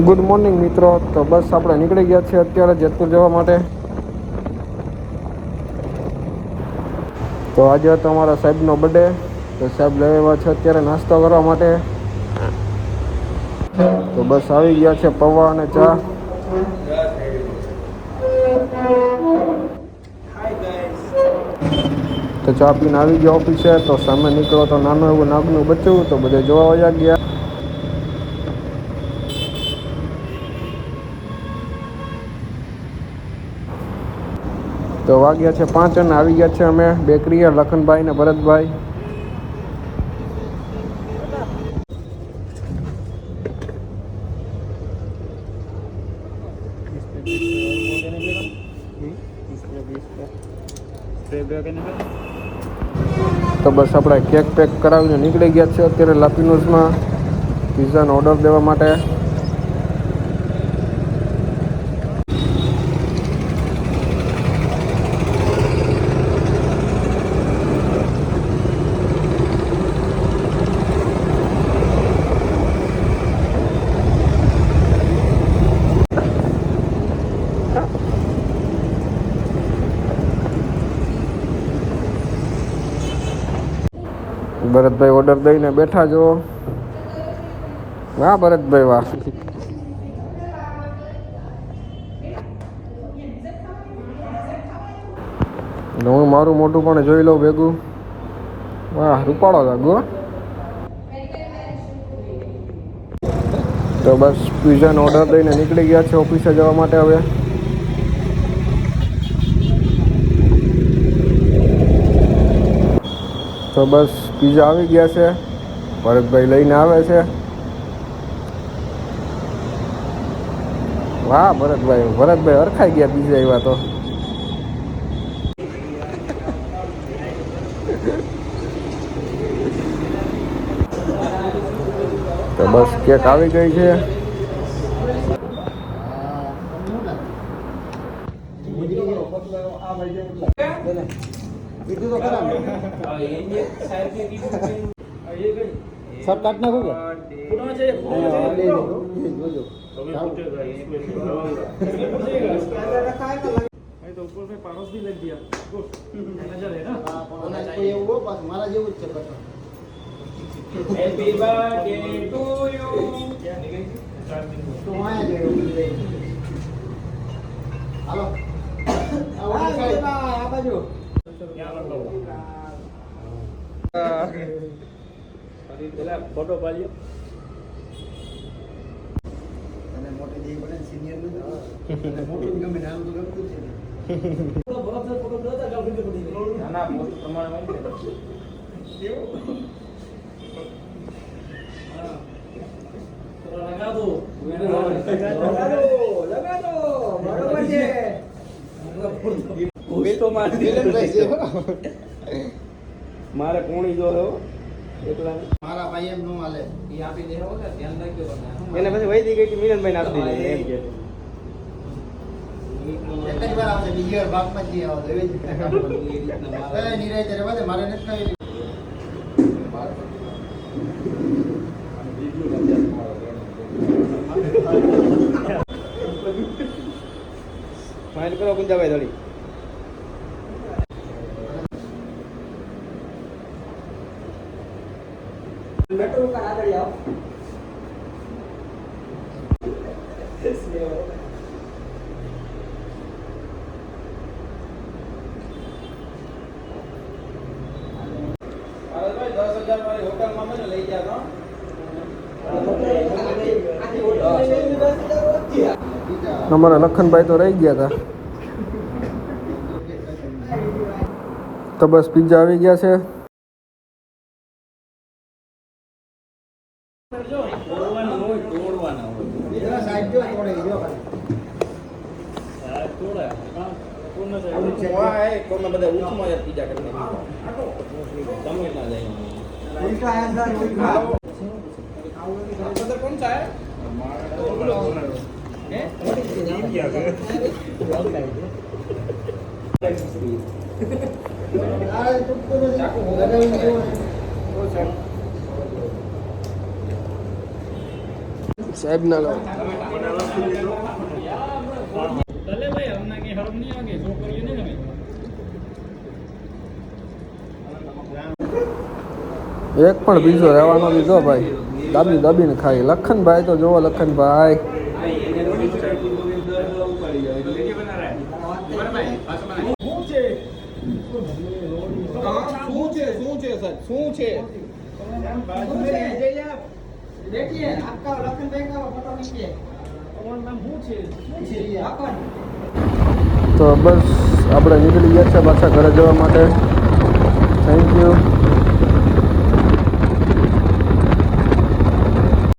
Good morning મિત્રો. તો બસ આપણે નીકળી ગયા છીએ અત્યારે જેતપુર જવા માટે. તો આજે હતો અમારા સાહેબનો બર્થડે. તો સાહેબ લઈ આવ્યા છે અત્યારે નાસ્તો કરવા માટે. તો બસ આવી ગયા છે પૌવા અને ચા. તો ચા પીને આવી ગયા ઓફિસે. તો સામે નીકળો તો નાનું એવું નાગનું બચ્ચું. તો બધે જોવા વયા ગયા. તો વાગ્યા છે 5 અને આવી ગયા છે અમે બેકરીએ લખનભાઈ ને ભરતભાઈ. તો બસ આપણે કેક પેક કરાવીને નીકળી ગયા છે અત્યારે લાપીનોઝમાં પિઝાનો ઓર્ડર દેવા માટે. ભરતભાઈ ઓર્ડર દઈને બેઠા જો. વાહ ભરતભાઈ વાહ. હું મારું મોઢું પણ જોઈ લઉં ભેગું. વાહ રૂપાળો લાગુ. તો બસ પિઝાનો ઓર્ડર દઈને નીકળી ગયા છે ઓફિસે જવા માટે હવે. તો બસ પિઝા આવી ગયા છે. ભરતભાઈ લઈને આવે છે. વાહ ભરતભાઈ હરખાઈ ગયા પિઝા એવા તો. તો બસ કેક આવી ગઈ છે. सब काटना होगा तो ऊपर में पारस भी लग दिया नजर है ना ये वो बस हमारा जो हैप्पी बर्थडे टू यू तो आया जो हेलो आ बाजू क्या कर लो પેલા ફોટો પાડ્યો અને મોટી જે બને સિનિયર નું મોટું ગમે નામ તો ગમતું છે ફોટો બરાબર ફોટો દોતા ગાવ વિડિયો પડી ના ના મોટું પ્રમાણે હોય ને કેવું હા તો લગા દો બરોબર છે કોઈ તો માર દિલે ભાઈ છે મારે કોણી જો હો એકલા મારા ભાઈ એમ નો હાલે ઈ આપી દેવો ને ધ્યાન રાખજો એને પછી વઈ દી ગઈ કે મિલનભાઈ ને આપી દીધી એમ કે એક જ વાર આવશે બીજી વાર બાપ પછી આવશે એવી જ કામ કરવું એ રીતના મારે નિરાય ત્યારે વધે મારે નથી ખાવી ફાઇલ કરો ગુંજાભાઈ દડી मेट्रो का आ गया ભાઈ 10,000 મારી હોટલ માં મને લઈ ગયા તો અમારા લખનભાઈ તો રહી ગયા હતા. તો બસ પિઝા આવી ગયા છે. સાહેબ ના ભાઈ અમને કઈ હરમ નહીં આવે છોકરીઓ ને તમે એક પણ બીજો રહેવાનો લીધો ભાઈ, દાબી દાબીને ખાઈ. લખનભાઈ તો જોવો, લખનભાઈ देखिए आपका लखन भाई का फोटो नीचे તો બસ આપણે નીકળી ગયા છે પાછા ઘરે જવા માટે. Thank you.